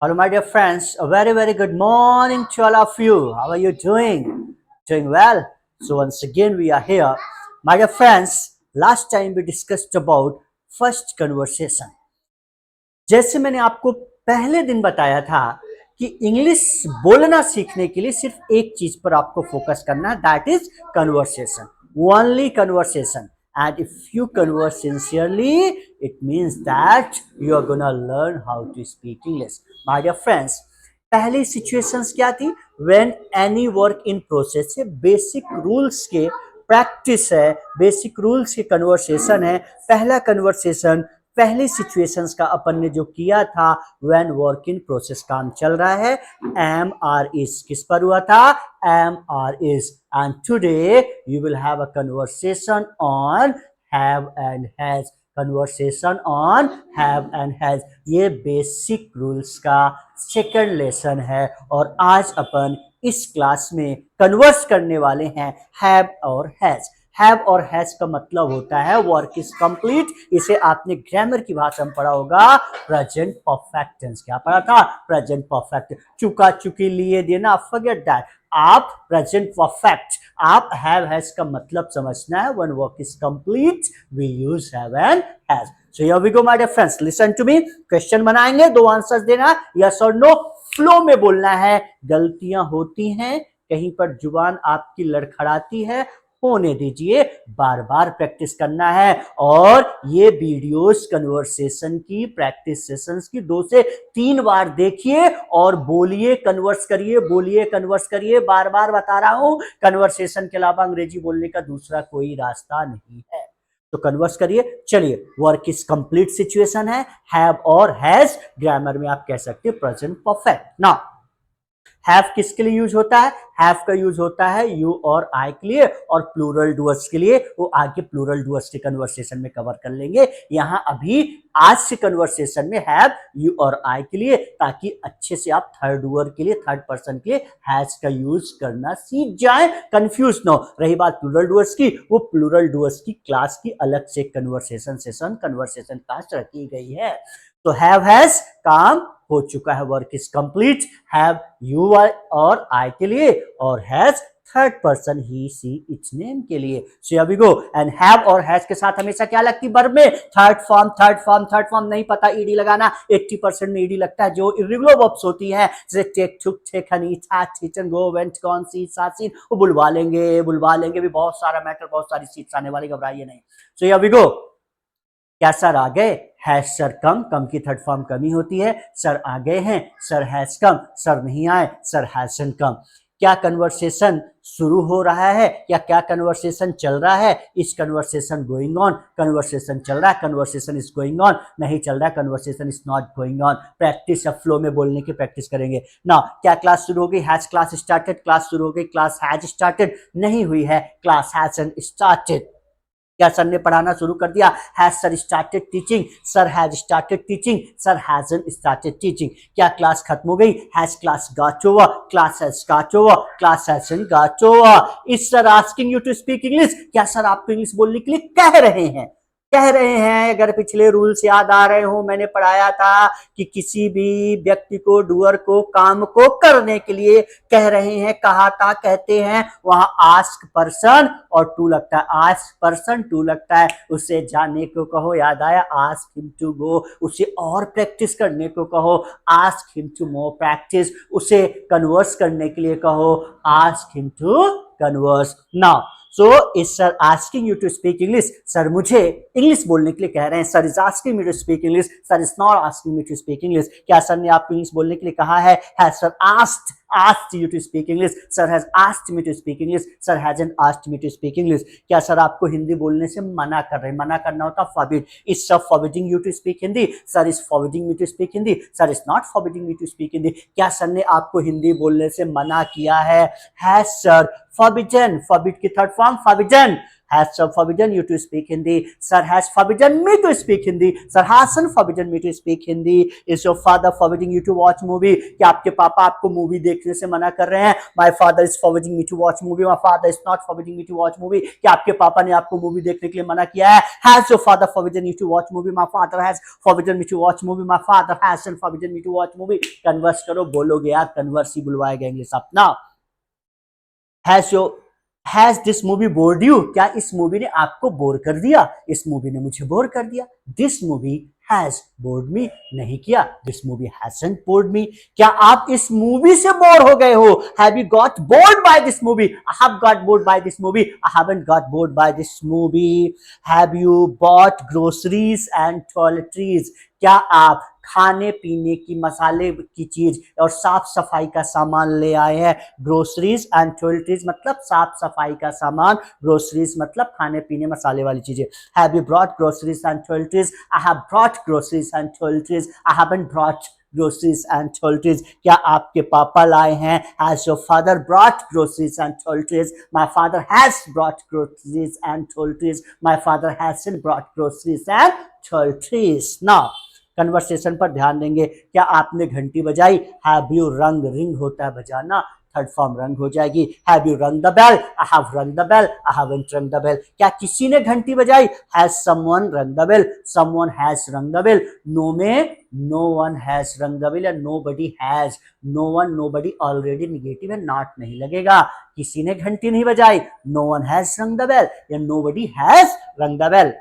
Hello, my dear friends. A very good morning to all of you. How are you doing? Doing well? So, once again, we are here. My dear friends, last time we discussed about first conversation. जैसे मैंने आपको पहले दिन बताया था कि English बोलना सीखने के लिए सिर्फ एक चीज पर आपको फोकस करना है, that is conversation, only conversation. And if you converse sincerely, it means that you are gonna learn how to speak English. My dear friends, पहली सिचुएशंस क्या थी? When any work in process है, basic rules के practice है, basic rules के conversation है. पहला conversation, पहली सिचुएशंस का अपन ने जो किया था, व्हेन वर्क इन प्रोसेस काम चल रहा है, एम आर इज किस पर हुआ था? Am are is. And today you will have a conversation on have and has. Conversation on have and has, ये बेसिक रूल्स का सेकंड लेसन है और आज अपन इस क्लास में कन्वर्स करने वाले हैं हैव और हैज. हैव और हैज का मतलब होता है वर्क इज कंप्लीट. इसे आपने ग्रामर की भाषा में पढ़ा होगा प्रेजेंट परफेक्ट टेंस. क्या पढ़ा था? Present perfect. चुका चुकी लिए देना, फॉरगेट दैट. आप प्रेजेंट परफेक्ट, आप हैव हैज का मतलब समझना है. When work is complete we use have and has. So here we go my dear friends, listen to me. Question बनाएंगे, दो आंसर्स देना, यस और नो. फ्लो में बोलना है. गलतियां होती हैं, कहीं पर जुबान आपकी लड़खड़ाती है, होने दीजिए. बार बार प्रैक्टिस करना है. और ये वीडियोस कन्वर्सेशन की प्रैक्टिस सेशंस की 2 से 3 बार देखिए और बोलिए, कन्वर्स करिए, बोलिए, कन्वर्स करिए. बार बार बता रहा हूं, कन्वर्सेशन के अलावा अंग्रेजी बोलने का दूसरा कोई रास्ता नहीं है. तो कन्वर्स करिए. चलिए, वर्क इज कंप्लीट सिचुएशन है, हैव और हैज. ग्रामर में आप कह सकते हैं प्रेजेंट परफेक्ट. नाउ हैव किसके लिए यूज होता है? हैव का यूज होता है यू और आई के लिए और प्लूरल डुअर्स के लिए. वो आगे प्लूरल डुअर्स के कन्वर्सेशन में कवर कर लेंगे. यहां अभी आज से कन्वर्सेशन में हैव, यू और आई के लिए, ताकि अच्छे से आप थर्ड डुअर के लिए, थर्ड पर्सन के लिए हैज का यूज करना सीख जाए, कंफ्यूज ना हो. रही बात प्लूरल डुअर्स की, वो प्लूरल डुअर्स की क्लास की अलग से कन्वर्सेशन सेशन, कन्वर्सेशन क्लास रखी गई है. तो हैव हैज काम हो चुका है, work is complete. Have you और आई के लिए और has third person he she its name के लिए. So here we go. And have और हैज के साथ हमेशा क्या लगती है वर्ब में? Third form. Third form, third form नहीं पता, ईडी लगाना. 80% में ईडी लगता है. जो इर्रेगुलर वर्ब्स होती हैं जैसे take, took, taken, eat, had, eaten, go, went, gone, see, sat, seen, वो बुलवा लेंगे भी. बहुत सारा मैटर, बहुत सारी सीट्स आने वाली, घबराइए नहीं. So here we go. क्या सर आ गए? हैज सर कम. कम की थर्ड फॉर्म कमी होती है. सर आ गए हैं, सर हैज कम. सर नहीं आए, सर हैजंट कम. क्या कन्वर्सेशन शुरू हो रहा है या क्या कन्वर्सेशन चल रहा है? इस कन्वर्सेशन गोइंग ऑन. कन्वर्सेशन चल रहा है, कन्वर्सेशन इज गोइंग ऑन. नहीं चल रहा है, conversation is not going on. Practice या फ्लो में बोलने की प्रैक्टिस करेंगे ना. क्या क्लास शुरू हो गई? Has class started. क्लास शुरू हो गई, क्लास हैज स्टार्टेड नहीं हुई है, क्लास हैजंट स्टार्टेड. क्या सर ने पढ़ाना शुरू कर दिया? Has sir started teaching. Sir has started teaching. Sir hasn't started teaching. क्या क्लास खत्म हो गई? Has class got over. Class has got over. Class hasn't got over. Is sir asking you to speak English? क्या sir आपको English बोलने के लिए कह रहे हैं? कह रहे हैं. अगर पिछले रूल्स याद आ रहे हो, मैंने पढ़ाया था कि किसी भी व्यक्ति को, डूअर को, काम को करने के लिए कह रहे हैं, कहा था, कहते हैं. वहां आस्क पर्सन और टू लगता है. आस्क पर्सन, टू लगता है. उसे जाने को कहो, याद आया, आस्क हिम टू गो. उसे और प्रैक्टिस करने को कहो, ask him to more practice. उसे कन्वर्स करने के लिए कहो, ask him to converse. Now so is sir asking you to speak English? Sir मुझे इंग्लिश बोलने के लिए कह रहे हैं. Sir is asking me to speak English. Sir is not asking me to speak English. क्या सर ने आपको इंग्लिश बोलने के लिए कहा है? Has sir asked you to speak English? Sir has asked me to speak English. Sir hasn't asked me to speak English. क्या sir आपको हिंदी बोलने से मना कर रहे हैं? मना करना होता forbid. Is sir forbidding you to speak Hindi? Sir is forbidding me to speak Hindi. Sir is not forbidding me to speak Hindi. क्या सर ने आपको हिंदी बोलने से मना किया है? Has sir forbidden. Forbid की third form forbidden. has sir forbidden you to speak Hindi? Sir has forbidden me to speak Hindi. Sir hasn't forbidden me to speak Hindi. Is your father forbidding you to watch movie? क्या आपके पापा आपको movie देखने से मना कर रहे हैं? My father is forbidding me to watch movie. My father is not forbidding me to watch movie. क्या आपके पापा ने आपको मूवी देखने के लिए मना किया है? Has your father forbidden you to watch movie? My father has forbidden me to watch movie. My father hasn't forbidden me to watch movie. Converse करो, बोलोगे यार, कन्वर्स ही बुलवाएगा इंग्लिश अपना. Has this movie board you? क्या इस movie ने आपको bore कर दिया? इस मूवी ने मुझे बोर कर दिया. This movie has bored me. नहीं किया. This movie hasn't bored me. क्या आप इस मूवी से बोर हो गए हो? Have you got bored by this movie? I have got bored by this movie. I haven't got bored by this movie. Have you bought groceries and toiletries? क्या आप खाने पीने की मसाले की चीज और साफ सफाई का सामान ले आए हैं? ग्रोसरीज एंड टॉयलेटरीज मतलब साफ सफाई का सामान, ग्रोसरीज मतलब खाने पीने मसाले वाली चीजें. Have you brought groceries and toiletries? I have brought groceries and toiletries. I haven't brought groceries and toiletries. क्या आपके पापा लाए हैं? Has your father brought groceries and toiletries? My father has brought groceries and toiletries. My father hasn't brought groceries and toiletries. Now conversation पर ध्यान देंगे. क्या आपने घंटी बजाई? हैव यू रंग? रिंग होता है बजाना, थर्ड फॉर्म रंग हो जाएगी. Have you rung the bell? I have rung the bell. I haven't rung the bell. क्या किसी ने घंटी बजाई? Has someone rung the bell? Someone has rung the bell. No में no one has rung the bell या nobody has. No one nobody already negative है, not नहीं लगेगा. किसी ने घंटी नहीं बजाई. No one has rung the bell या nobody has rung the bell.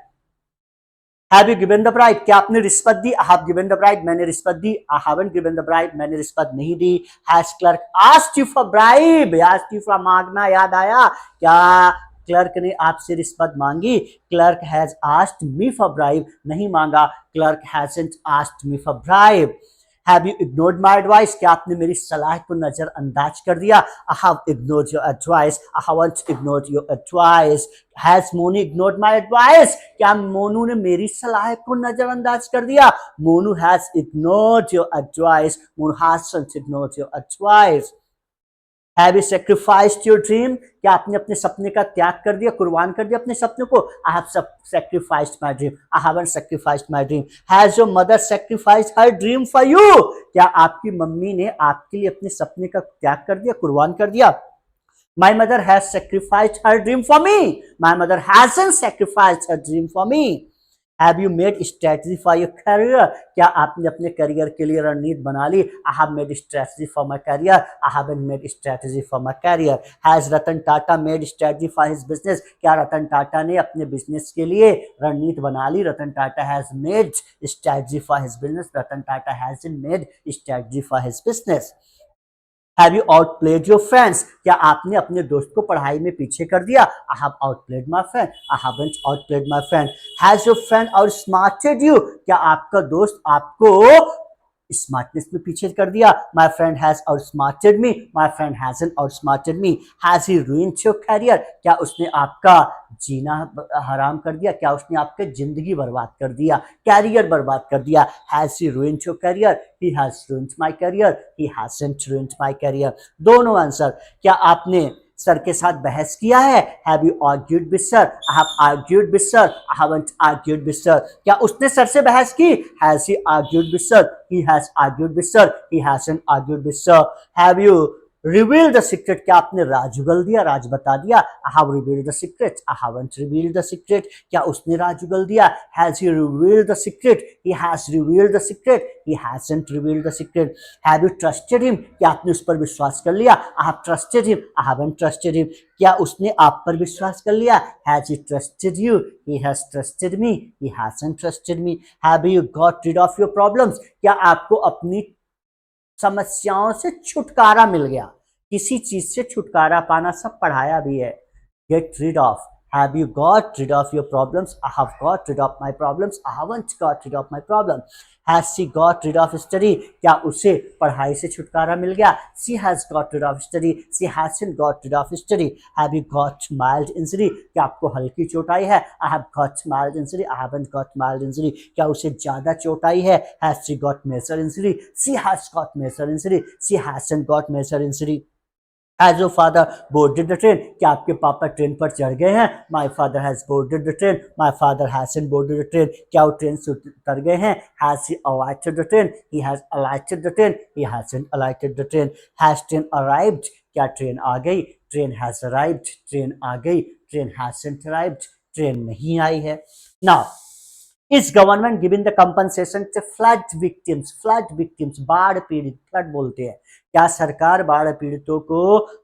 Have you given the bribe? क्या आपने रिश्वत दी? I have given the bribe. मैंने रिश्वत दी. I haven't given the bribe. मैंने रिश्वत नहीं दी. Has clerk asked you for bribe? asked you for मांगना याद आया. क्या क्लर्क ने आपसे रिश्वत मांगी? Clerk has asked me for bribe. नहीं मांगा. Clerk hasn't asked me for bribe. Have you ignored my advice? क्या आपने मेरी सलाह को नजरअंदाज कर दिया? I have ignored your advice. I haven't ignored your advice. Has Monu ignored my advice? क्या मोनू ने मेरी सलाह को नजरअंदाज कर दिया? Monu has ignored your advice. Monu hasn't ignored your advice. Have you sacrificed your dream? क्या आपने अपने सपने का त्याग कर दिया, कुर्बान कर दिया अपने सपने को? I have sacrificed my dream. I haven't sacrificed my dream. Has your mother sacrificed her dream for you? क्या आपकी मम्मी ने आपके लिए अपने सपने का त्याग कर दिया, कुर्बान कर दिया? My mother has sacrificed her dream for me. My mother hasn't sacrificed her dream for me. Have you made strategy for your career? क्या आपने अपने करियर के लिए रणनीति बना ली? I have made strategy for my career. I haven't made strategy for my career. Has Ratan Tata made strategy for his business? क्या रतन टाटा ने अपने बिजनेस के लिए रणनीति बना ली? Ratan Tata has made strategy for his business. Ratan Tata hasn't made strategy for his business. Have you outplayed your friends? क्या आपने अपने दोस्त को पढ़ाई में पीछे कर दिया? I have outplayed my friend. I haven't outplayed my friend. Has your friend outsmarted you? क्या आपका दोस्त आपको स्मार्टनेस में पीछे कर दिया? My friend has outsmarted me. My friend hasn't outsmarted me. Has he ruined your career? क्या उसने आपका जीना हराम कर दिया? क्या उसने आपके जिंदगी बर्बाद कर दिया, कैरियर बर्बाद कर दिया? Has he ruined your career? He has ruined my career. He hasn't ruined my career. दोनों आंसर. क्या आपने सर के साथ बहस किया है? Have you argued with sir? I have argued with sir. I haven't argued with sir. क्या उसने सर से बहस की? Has he argued with sir? He has argued with sir. He hasn't argued with sir. Have you revealed the secret? क्या आपने राज उगल दिया, राज बता दिया? I have revealed the secret. I haven't revealed the secret. क्या उसने राज उगल दिया? Has he revealed the secret? He has revealed the secret. He hasn't revealed the secret. Have you trusted him? क्या आपने उस पर विश्वास कर लिया? I have trusted him. I haven't trusted him. क्या उसने आप पर विश्वास कर लिया? Has he trusted you? He has trusted me. He hasn't trusted me. Have you got rid of your problems? क्या आपको अपनी समस्याओं से छुटकारा मिल गया? किसी चीज से छुटकारा पाना सब पढ़ाया भी है. Get rid of. Have you got rid of your problems? I have got rid of my problems. I haven't got rid of my problem. Has she got rid of study? क्या उसे पढ़ाई से छुटकारा मिल गया? She has got rid of study. She hasn't got rid of study. Have you got mild injury? क्या आपको हल्की चोट आई है? I have got mild injury. I haven't got mild injury. क्या उसे ज्यादा चोट आई है? Has she got major injury? She has got major injury. She hasn't got major injury. Has your father boarded the train? क्या आपके पापा train पर चढ़ गए हैं? My father has boarded the train. My father hasn't boarded the train. क्या वो train से उतर गए हैं? Has he alighted the train? He has alighted the train. He hasn't alighted the train. Has train arrived? क्या train आ गई? Train has arrived. Train आ गई. Train hasn't arrived. Train नहीं आई है. Now, is government giving the compensation to flood victims? Flood victims, बाढ़ पीड़ित, flood बोलते हैं. क्या सरकार बाढ़ पीड़ितों को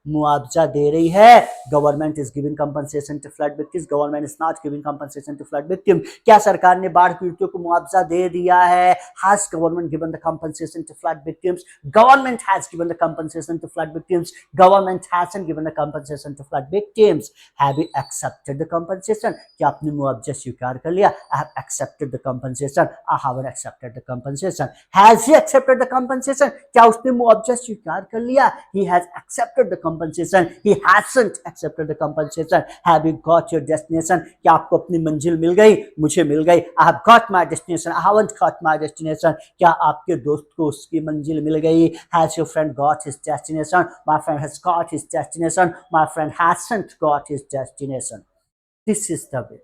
मुआवजा दे रही है? Government is giving compensation to flood victims. Government is not giving compensation to flood victim. क्या सरकार ने बाढ़ पीड़ितों को मुआवजा दे दिया है? Has government given the compensation to flood victims? Government has given the compensation to flood victims. Government hasn't given the compensation to flood victims. Have you accepted the compensation? क्या आपने मुआवजा स्वीकार कर लिया? I have accepted the compensation. I haven't accepted the compensation. Has he accepted the compensation? क्या उसने मुआवजा स्वीकार कर लिया? He has accepted the compensation. He hasn't accepted the compensation. Have you got your destination? क्या आपको अपनी मंजिल मिल गई? मुझे मिल गई. I have got my destination. I haven't got my destination. क्या आपके दोस्त को उसकी मंजिल मिल गई? Has your friend got his destination? My friend has got his destination. My friend hasn't got his destination. This is the way.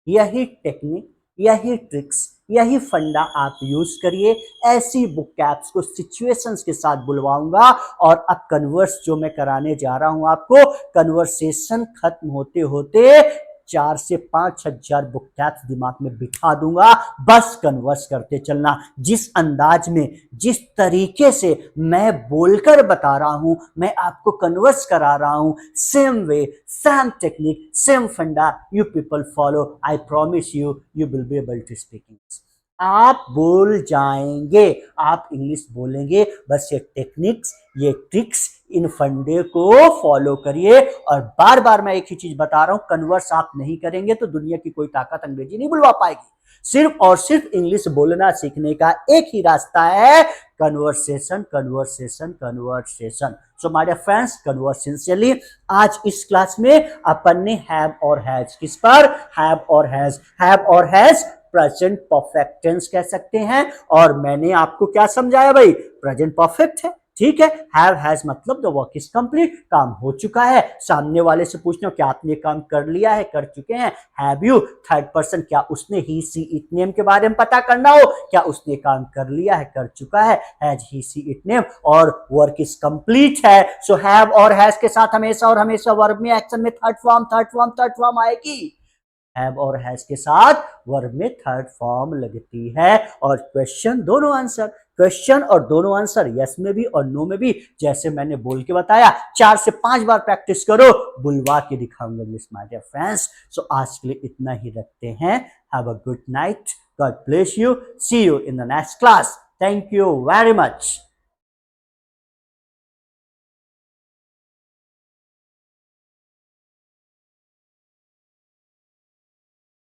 यही technique, यही tricks, यही फंडा आप यूज करिए. ऐसी बुक कैप्स को सिचुएशंस के साथ बुलवाऊंगा और अब कन्वर्स जो मैं कराने जा रहा हूं आपको, कन्वर्सेशन खत्म होते होते 4 से 5 हजार बुक कैप्स दिमाग में बिठा दूंगा. बस कन्वर्स करते चलना. जिस अंदाज में, जिस तरीके से मैं बोलकर बता रहा हूं, मैं आपको कन्वर्स करा रहा हूं, same way, same technique, same funda you people follow. I promise you, you will be able to speak English. आप बोल जाएंगे, आप इंग्लिश बोलेंगे. बस ये टेक्निक्स, ये ट्रिक्स, इन फंडे को फॉलो करिए. और बार बार मैं एक ही चीज बता रहा हूं, कन्वर्स आप नहीं करेंगे तो दुनिया की कोई ताकत अंग्रेजी नहीं बुलवा पाएगी. सिर्फ और सिर्फ इंग्लिश बोलना सीखने का एक ही रास्ता है, conversation, conversation, conversation. So my dear friends, converse sincerely. आज इस क्लास में अपन ने हैव और हैज, किस पर? हैव और हैज. हैव और हैज प्रेजेंट परफेक्ट टेंस कह सकते हैं. और मैंने आपको क्या समझाया भाई? प्रेजेंट परफेक्ट है, ठीक है. हैव हैज मतलब द वर्क इज कंप्लीट, काम हो चुका है. सामने वाले से पूछना, क्या आपने काम कर लिया है? कर चुके हैं. हैव यू, थर्ड पर्सन, क्या उसने, ही सी इट नेम के बारे में पता करना हो, क्या उसने काम कर लिया है? कर चुका है. Has he see it name, और वर्क इज कंप्लीट है. सो हैव और हैज के साथ हमेशा और हमेशा वर्ब में, एक्शन में third form, third form, third form आएगी. हैव और हैज के साथ वर्ब में थर्ड फॉर्म लगती है. और क्वेश्चन दोनों आंसर, क्वेश्चन और दोनों आंसर, यस में भी और नो में भी, जैसे मैंने बोल के बताया. 4 से 5 बार प्रैक्टिस करो, बुलवा के दिखाऊंगा English my dear friends. So आज के लिए इतना ही रखते हैं. Have a good night. God bless you. See you in the next class. Thank you very much.